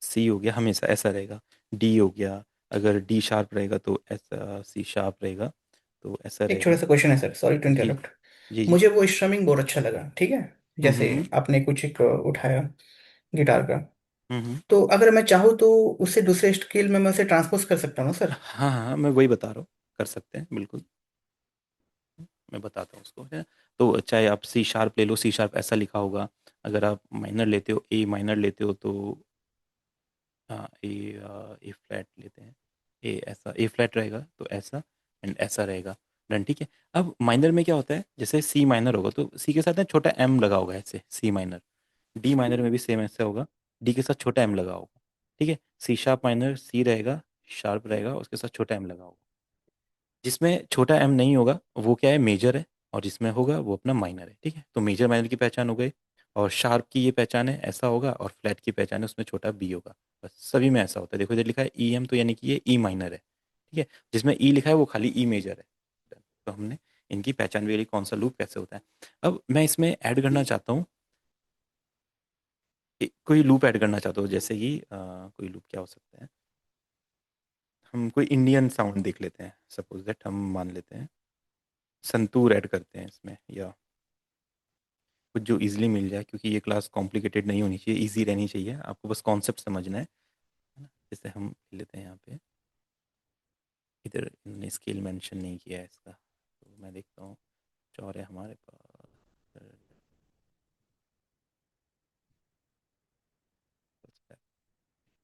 सी हो गया, हमेशा ऐसा रहेगा। डी हो गया, अगर डी शार्प रहेगा तो ऐसा, सी शार्प रहेगा तो ऐसा एक छोटा रहेगा। सा क्वेश्चन है सर, सॉरी टू जी इंटरप्ट। जी जी। मुझे वो स्ट्रमिंग बहुत अच्छा लगा, ठीक है। जैसे हम्म। आपने कुछ एक उठाया गिटार का, हम्म। तो अगर मैं चाहूँ तो उससे दूसरे स्केल में मैं उसे ट्रांसपोज कर सकता हूँ सर। हाँ हाँ, मैं वही बता रहा हूँ, कर सकते हैं बिल्कुल। मैं बताता हूँ उसको, है। तो चाहे आप सी शार्प ले लो, सी शार्प ऐसा लिखा होगा। अगर आप माइनर लेते हो, ए माइनर लेते हो तो हाँ, ए फ्लैट लेते हैं, ए ऐसा, ए फ्लैट रहेगा तो ऐसा, एंड ऐसा रहेगा। डन, ठीक है। अब माइनर में क्या होता है, जैसे सी माइनर होगा तो सी के साथ ना छोटा एम लगा होगा ऐसे, सी माइनर। डी माइनर में भी सेम ऐसा होगा, डी के साथ छोटा एम लगा होगा। ठीक है, सी शार्प माइनर, सी रहेगा, शार्प रहेगा, उसके साथ छोटा एम लगा होगा। जिसमें छोटा एम नहीं होगा वो क्या है, मेजर है, और जिसमें होगा वो अपना माइनर है। ठीक है, तो मेजर माइनर की पहचान हो गई, और शार्प की ये पहचान है ऐसा होगा, और फ्लैट की पहचान है उसमें छोटा बी होगा। बस सभी में ऐसा होता है, देखो इधर लिखा है ई एम, तो यानी कि ये ई माइनर है। ठीक है, जिसमें ई लिखा है वो खाली ई मेजर है। तो हमने इनकी पहचान भी करी, कौन सा लूप कैसे होता है। अब मैं इसमें ऐड करना चाहता हूँ, कोई लूप ऐड करना चाहता हूँ, जैसे कि कोई लूप क्या हो सकता है, हम कोई इंडियन साउंड देख लेते हैं, सपोज दैट हम मान लेते हैं संतूर ऐड करते हैं इसमें, या कुछ जो इजीली मिल जाए, क्योंकि ये क्लास कॉम्प्लिकेटेड नहीं होनी चाहिए, इजी रहनी चाहिए, आपको बस कॉन्सेप्ट समझना है ना। जैसे हम ले लेते हैं यहाँ पे, इधर इन्होंने स्केल मेंशन नहीं किया है इसका, तो मैं देखता हूँ कुछ और है हमारे पास।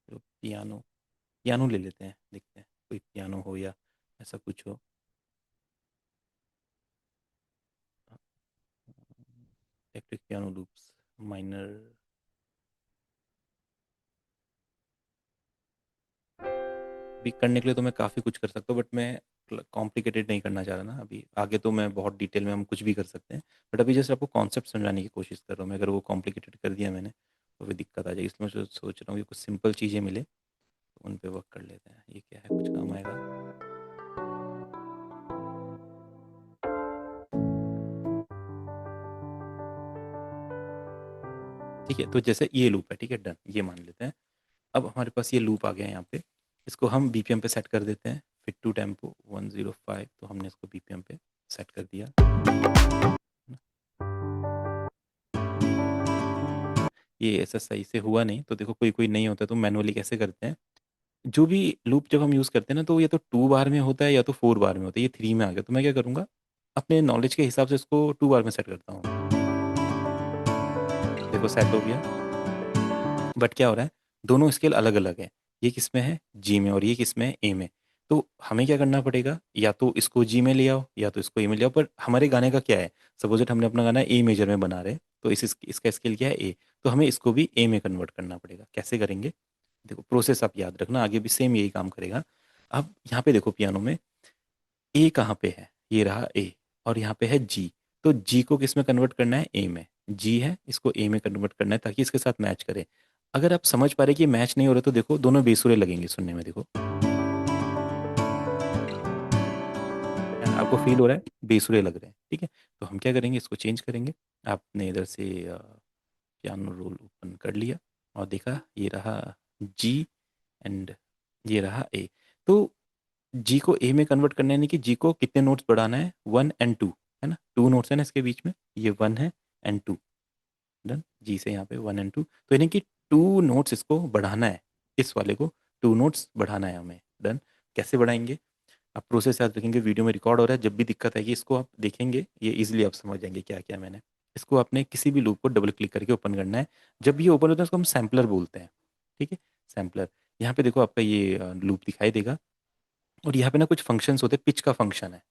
तो पियानो, पियानो ले लेते हैं, देखते हैं कोई पियानो हो या ऐसा कुछ हो। इलेक्ट्रिक पियानो लूप्स, माइनर, भी करने के लिए तो मैं काफ़ी कुछ कर सकता हूँ, बट मैं कॉम्प्लिकेटेड नहीं करना चाह रहा ना अभी, आगे तो मैं बहुत डिटेल में हम कुछ भी कर सकते हैं, बट अभी जस्ट आपको कॉन्सेप्ट समझाने की कोशिश कर रहा हूँ मैं। अगर वो कॉम्प्लिकेटेड कर दिया मैंने तो फिर दिक्कत आ जाएगी, इसलिए मैं सोच रहा हूँ कि कुछ सिंपल चीज़ें मिले तो उन पे वर्क कर लेते हैं। ये क्या है, कुछ काम आएगा? ठीक है, तो जैसे ये लूप है, ठीक है, डन, ये मान लेते हैं। अब हमारे पास ये लूप आ गया है यहाँ पे, इसको हम बीपीएम पे सेट कर देते हैं। फिट टू टेम्पो 105, तो हमने इसको बीपीएम पे सेट कर दिया। ये ऐसा सही से हुआ नहीं, तो देखो कोई कोई नहीं होता तो मैनुअली कैसे करते हैं। जो भी लूप जब हम यूज़ करते हैं ना, तो ये तो 2 बार में होता है या तो 4 बार में होता है। ये 3 में आ गया, तो मैं क्या करूँगा, अपने नॉलेज के हिसाब से इसको 2 बार में सेट करता हूँ। देखो सेट हो गया, बट क्या हो रहा है, दोनों स्केल अलग अलग है। ये किस में है, जी में, और ये किस में है, ए में। तो हमें क्या करना पड़ेगा, या तो इसको जी में ले आओ या तो इसको ए में ले आओ। पर हमारे गाने का क्या है, सपोज इट हमने अपना गाना ए मेजर में बना रहे हैं, तो इसका स्केल क्या है, ए। तो हमें इसको भी ए में कन्वर्ट करना पड़ेगा। कैसे करेंगे, देखो प्रोसेस आप याद रखना, आगे भी सेम यही काम करेगा। अब यहाँ पे देखो पियानो में ए कहाँ पे है, ये रहा ए, और यहाँ पे है जी। तो जी को किस में कन्वर्ट करना है, ए में। जी है, इसको ए में कन्वर्ट करना है ताकि इसके साथ मैच करे। अगर आप समझ पा रहे कि मैच नहीं हो रहे, तो देखो दोनों बेसुरे लगेंगे सुनने में। देखो है ना, आपको फील हो रहा है बेसुरे लग रहे हैं, ठीक है। तो हम क्या करेंगे, इसको चेंज करेंगे। आपने इधर से पियानो रोल ओपन कर लिया और देखा ये रहा जी, एंड ये रहा ए। तो जी को ए में कन्वर्ट करना है, यानी कि जी को कितने नोट्स बढ़ाना है, 1 और 2, है ना, 2 नोट्स है ना इसके बीच में, ये 1 है एंड 2। डन, जी से यहाँ पे 1 और 2, तो यानी कि 2 नोट्स इसको बढ़ाना है, इस वाले को 2 नोट्स बढ़ाना है हमें। डन, कैसे बढ़ाएंगे, आप प्रोसेस याद रखेंगे, वीडियो में रिकॉर्ड हो रहा है, जब भी दिक्कत आएगी इसको आप देखेंगे, ये इजीली आप समझ जाएंगे क्या क्या मैंने। इसको आपने किसी भी लूप को डबल क्लिक करके ओपन करना है। जब ये ओपन होता है उसको हम सैम्पलर बोलते हैं, ठीक है, सैम्पलर। यहाँ पे देखो आपका ये लूप दिखाई देगा, और यहाँ पे ना कुछ फंक्शंस होते हैं, पिच का फंक्शन है,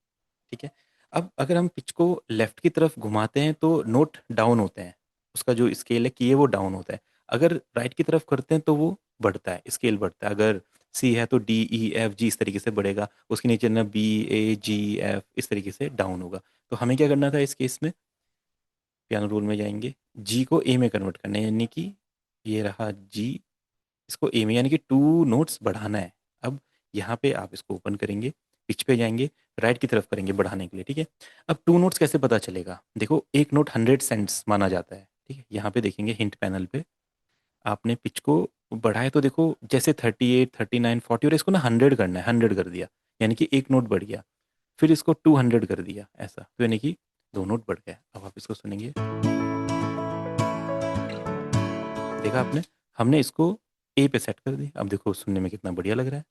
ठीक है। अब अगर हम पिच को लेफ्ट की तरफ घुमाते हैं तो नोट डाउन होते हैं, उसका जो स्केल है कि ये वो डाउन होता है। अगर राइट की तरफ करते हैं तो वो बढ़ता है, स्केल बढ़ता है। अगर सी है तो डी ई एफ जी इस तरीके से बढ़ेगा, उसके नीचे ना बी ए जी एफ इस तरीके से डाउन होगा। तो हमें क्या करना था इस केस में, पियानो रोल में जाएंगे, जी को ए में कन्वर्ट करना है, यानी कि ये रहा जी, इसको ए में, यानी कि 2 नोट्स बढ़ाना है। अब यहाँ पे आप इसको ओपन करेंगे, पिच पे जाएंगे, राइट की तरफ करेंगे बढ़ाने के लिए, ठीक है। अब 2 नोट्स कैसे पता चलेगा, देखो एक नोट 100 सेंट्स माना जाता है, ठीक है। यहाँ पे देखेंगे हिंट पैनल पे, आपने पिच को बढ़ाए तो देखो जैसे 38 39 40, और इसको ना 100 करना है, 100 कर दिया, यानी कि एक नोट बढ़ गया। फिर इसको 200 कर दिया, ऐसा, तो यानी कि 2 नोट बढ़ गए। अब आप इसको सुनेंगे, देखा आपने, हमने इसको ए पे सेट कर दी। अब देखो सुनने में कितना बढ़िया लग रहा है,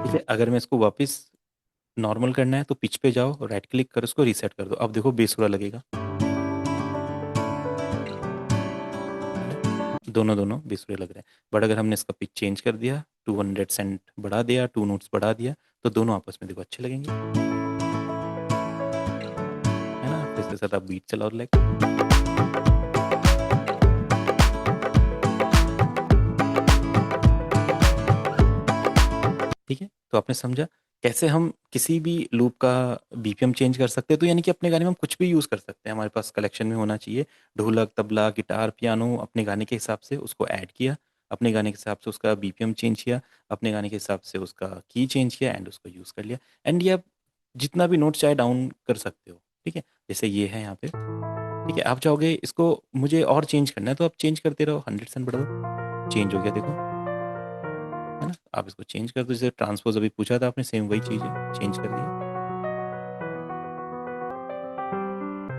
ठीक है। अगर मैं इसको वापस नॉर्मल करना है तो पिच पे जाओ, राइट क्लिक करो, उसको रीसेट कर दो। अब देखो बेसुरा लगेगा, है ना? दोनों दोनों बेसुरे लग रहे हैं। बट अगर हमने इसका पिच चेंज कर दिया, 200 सेंट बढ़ा दिया, 2 नोट्स बढ़ा दिया, तो दोनों आपस में देखो अच्छे लगेंगे, है ना। तो इसके साथ आप बीट चलाओ, लाइक, ठीक है। तो आपने समझा कैसे हम किसी भी लूप का बीपीएम चेंज कर सकते हैं। तो यानी कि अपने गाने में हम कुछ भी यूज़ कर सकते हैं, हमारे पास कलेक्शन में होना चाहिए। ढोलक, तबला, गिटार, पियानो, अपने गाने के हिसाब से उसको ऐड किया, अपने गाने के हिसाब से उसका बीपीएम चेंज किया, अपने गाने के हिसाब से उसका की चेंज किया, एंड उसको यूज़ कर लिया। एंड ये आप जितना भी नोट चाहे डाउन कर सकते हो, ठीक है। जैसे ये है यहाँ पे, ठीक है। आप चाहोगे इसको मुझे और चेंज करना है तो आप चेंज करते रहो, 100 सेंट बढ़ा दो, चेंज हो गया, देखो, है ना। आप इसको चेंज कर दो, जैसे ट्रांसपोज अभी पूछा था आपने, सेम वही चीज़ है, चेंज कर दिया,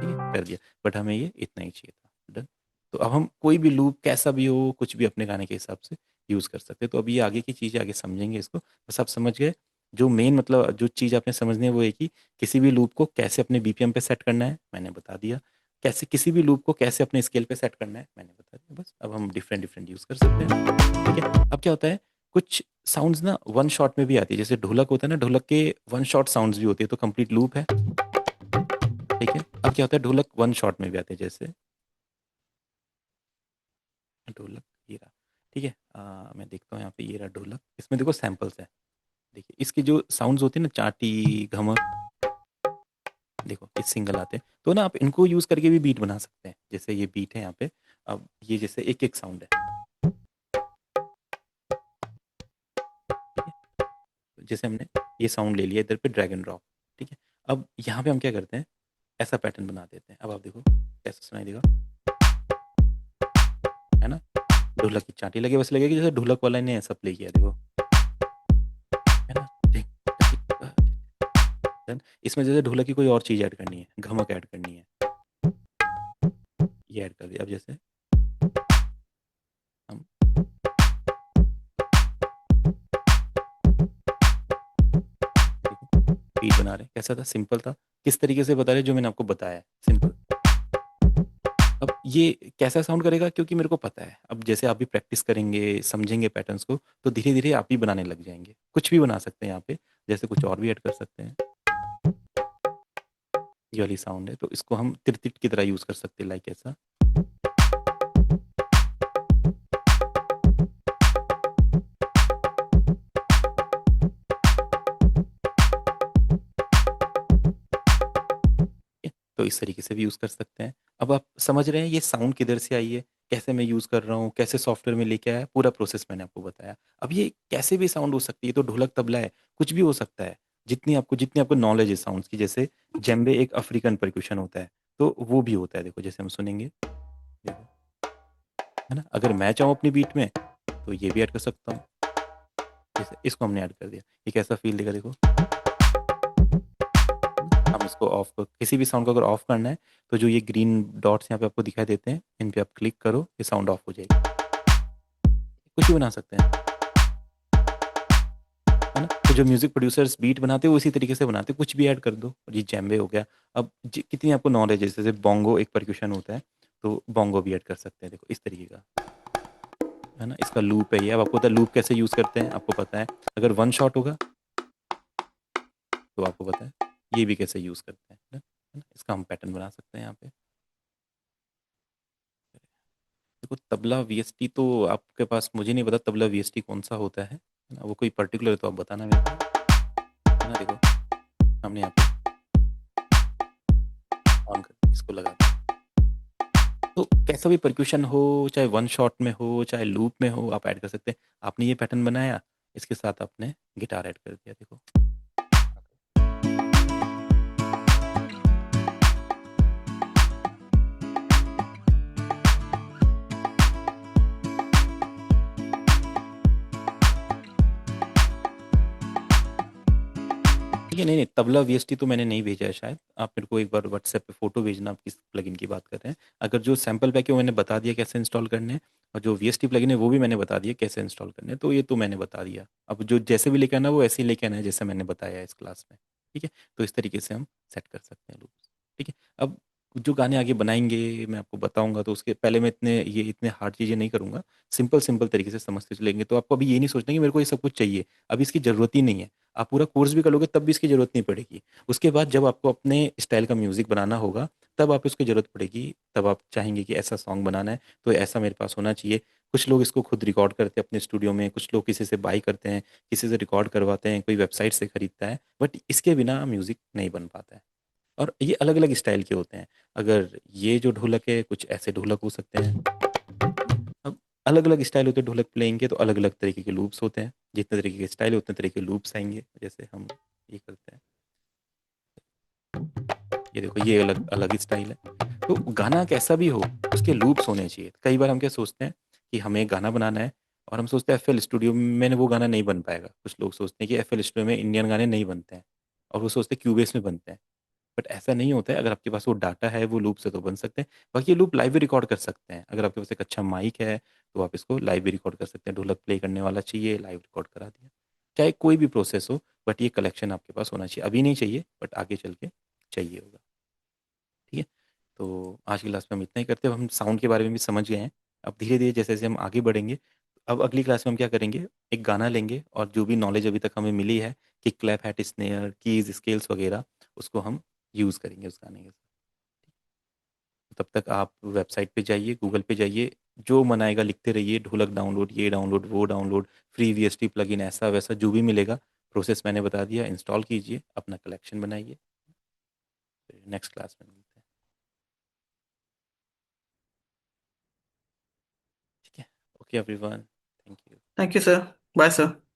ठीक है, कर दिया। बट हमें ये इतना ही चाहिए था, डन। तो अब हम कोई भी लूप कैसा भी हो, कुछ भी अपने गाने के हिसाब से यूज़ कर सकते हैं। तो अभी ये आगे की चीज़ें आगे समझेंगे इसको, बस आप समझ गए। जो मेन मतलब जो चीज़ आपने समझनी है वो है कि किसी भी लूप को कैसे अपने बीपीएम पे सेट करना है, मैंने बता दिया। कैसे किसी भी लूप को कैसे अपने स्केल पे सेट करना है, मैंने बता दिया। बस अब हम डिफरेंट डिफरेंट यूज़ कर सकते हैं, ठीक है। अब क्या होता है, कुछ साउंड्स ना वन शॉट में भी आती है, जैसे ढोलक होता है ना, ढोलक के वन शॉट साउंड्स भी होती है, तो कंप्लीट लूप है, ठीक है। अब क्या होता है, ढोलक वन शॉट में भी आते हैं, जैसे ढोलक, ये रहा, ठीक है। मैं देखता हूँ यहाँ पे, ये रहा ढोलक, इसमें देखो सैंपल्स है। देखिए इसके जो साउंड्स होते हैं ना, चाटी, घमक, देखो ये सिंगल आते हैं, तो ना आप इनको यूज़ करके भी बीट बना सकते हैं। जैसे ये बीट है यहाँ पे, अब ये जैसे एक एक साउंड है, ठीक है। तो जैसे हमने ये साउंड ले लिया इधर पे, ड्रैग एंड ड्रॉप, ठीक है। अब यहाँ पे हम क्या करते हैं, ऐसा पैटर्न बना देते हैं। अब आप देखो कैसा सुनाई देगा, है ना। ढोलक की चाटी लगे, वैसे लगेगा जैसे ढोलक वाला ने ऐसा प्ले किया, देखो, है ना। देन इसमें जैसे ढोलक की कोई और चीज़ ऐड करनी है, घमक ऐड करनी है, ये ऐड कर दिया। अब जैसे हम देखो बीट बना रहे हैं, कैसा था, सिंपल था, किस तरीके से बता रहे जो मैंने आपको बताया है, सिंपल। अब ये कैसा साउंड करेगा, क्योंकि मेरे को पता है, अब जैसे आप भी प्रैक्टिस करेंगे, समझेंगे पैटर्न्स को, तो धीरे धीरे आप ही बनाने लग जाएंगे। कुछ भी बना सकते हैं यहाँ पे, जैसे कुछ और भी ऐड कर सकते हैं। ये वाली साउंड है, तो इसको हम तिरतिट की तरह यूज़ कर सकते हैं, लाइक ऐसा। है। तो इस तरीके से भी यूज़ कर सकते हैं। अब आप समझ रहे हैं ये साउंड किधर से आई है, कैसे मैं यूज़ कर रहा हूँ, कैसे सॉफ्टवेयर में लेके आया, पूरा प्रोसेस मैंने आपको बताया। अब ये कैसे भी साउंड हो सकती है, तो ढोलक तबला है, कुछ भी हो सकता है। जितनी आपको नॉलेज है साउंड्स की, जैसे जेम्बे एक अफ्रीकन परक्यूशन होता है, तो वो भी होता है, देखो जैसे हम सुनेंगे, देखो, है ना। अगर मैं चाहूँ अपनी बीट में, तो ये भी ऐड कर सकता हूँ, जैसे इसको हमने ऐड कर दिया, ये कैसा फील देगा, देखो। हम इसको ऑफ कर, किसी भी साउंड को अगर ऑफ करना है, तो जो ये ग्रीन डॉट्स यहाँ पे आपको दिखाई देते हैं, इन पे आप क्लिक करो, ये साउंड ऑफ हो जाएगी। कुछ भी बना सकते हैं, है ना। तो जो म्यूजिक प्रोड्यूसर्स बीट बनाते हैं वो इसी तरीके से बनाते हैं, कुछ भी ऐड कर दो, और ये जैम्बे हो गया। अब कितनी आपको नॉलेज है, जैसे बोंगो एक परक्यूशन होता है, तो बोंगो भी ऐड कर सकते हैं, देखो इस तरीके का, है ना। इसका लूप है ये, अब आपको पता है लूप कैसे यूज़ करते हैं, आपको पता है। अगर वन शॉट होगा, तो आपको पता है ये भी कैसे यूज़ करते हैं, है ना। इसका हम पैटर्न बना सकते हैं यहाँ पे। देखो तबला वीएसटी तो आपके पास, मुझे नहीं पता तबला वीएसटी कौन सा होता है ना, वो कोई पर्टिकुलर है तो आप बताना मेरे को, है ना। देखो हमने यहाँ पे ऑन कर इसको लगा दिया। तो कैसा भी परक्यूशन हो, चाहे वन शॉट में हो, चाहे लूप में हो, आप ऐड कर सकते हैं। आपने ये पैटर्न बनाया, इसके साथ आपने गिटार ऐड कर दिया, देखो। ठीक है, नहीं नहीं, तबला वीएसटी तो मैंने नहीं भेजा है शायद। आप मेरे को एक बार व्हाट्सएप पे फोटो भेजना, आप किस प्लगइन की बात कर रहे हैं। अगर जो सैंपल पैक है वो मैंने बता दिया कैसे इंस्टॉल करने हैं, और जो वीएसटी प्लगइन है वो भी मैंने बता दिया कैसे इंस्टॉल करने हैं, तो ये तो मैंने बता दिया। अब जो जैसे भी लेके आना है, वो ऐसे ही लेके आना है जैसे मैंने बताया है इस क्लास में। ठीक है, तो इस तरीके से हम सेट कर सकते हैं लूप्स। ठीक है। अब जो गाने आगे बनाएंगे मैं आपको बताऊंगा, तो उसके पहले मैं इतने हार्ड चीज़ें नहीं करूंगा, सिंपल सिंपल तरीके से समझते चलेंगे। तो आपको अभी ये नहीं सोचना कि मेरे को ये सब कुछ चाहिए, अभी इसकी ज़रूरत ही नहीं है। आप पूरा कोर्स भी कर लोगे तब भी इसकी ज़रूरत नहीं पड़ेगी। उसके बाद जब आपको अपने स्टाइल का म्यूज़िक बनाना होगा, तब आप उसकी ज़रूरत पड़ेगी। तब आप चाहेंगे कि ऐसा सॉन्ग बनाना है, तो ऐसा मेरे पास होना चाहिए। कुछ लोग इसको खुद रिकॉर्ड करते हैं अपने स्टूडियो में, कुछ लोग किसी से बाई करते हैं, किसी से रिकॉर्ड करवाते हैं, कोई वेबसाइट से खरीदता है, बट इसके बिना म्यूज़िक नहीं बन पाता है। और ये अलग अलग स्टाइल के होते हैं। अगर ये जो ढोलक है, कुछ ऐसे ढोलक हो सकते हैं। अब अलग अलग स्टाइल होते हैं ढोलक प्लेइंग के, तो अलग अलग तरीके के लूप्स होते हैं। जितने तरीके के स्टाइल उतने तरीके के लूप्स आएंगे। जैसे हम ये करते हैं, ये देखो ये अलग अलग ही स्टाइल है। तो गाना कैसा भी हो, उसके लूप्स होने चाहिए। कई बार हम क्या सोचते हैं कि हमें गाना बनाना है, और हम सोचते हैं एफएल स्टूडियो में वो गाना नहीं बन पाएगा। कुछ लोग सोचते हैं कि एफएल स्टूडियो में इंडियन गाने नहीं बनते हैं, और वो सोचते हैं क्यूबेस में बनते हैं। बट ऐसा नहीं होता है। अगर आपके पास वो डाटा है, वो लूप से तो बन सकते हैं। बाकी ये लूप लाइव भी रिकॉर्ड कर सकते हैं। अगर आपके पास एक अच्छा माइक है, तो आप इसको लाइव भी रिकॉर्ड कर सकते हैं। ढोलक प्ले करने वाला चाहिए, लाइव रिकॉर्ड करा दिया। चाहे कोई भी प्रोसेस हो, बट ये कलेक्शन आपके पास होना चाहिए। अभी नहीं चाहिए, बट आगे चल के चाहिए होगा। ठीक है। तो आज की क्लास में हम इतना ही करते हैं। अब हम साउंड के बारे में भी समझ गए हैं। अब धीरे धीरे जैसे जैसे हम आगे बढ़ेंगे, अब अगली क्लास में हम क्या करेंगे, एक गाना लेंगे, और जो भी नॉलेज अभी तक हमें मिली है कि clap, hat, snare, keys, scales वगैरह, उसको हम यूज़ करेंगे उस गाने के साथ। तब तक आप वेबसाइट पे जाइए, गूगल पे जाइए, जो मन आएगा लिखते रहिए, ढोलक डाउनलोड, ये डाउनलोड, वो डाउनलोड, फ्री वीएसटी प्लगइन, ऐसा वैसा जो भी मिलेगा। प्रोसेस मैंने बता दिया, इंस्टॉल कीजिए, अपना कलेक्शन बनाइए। फिर नेक्स्ट क्लास में मिलते हैं। ठीक है। Okay everyone, thank you. Thank you sir. Bye sir.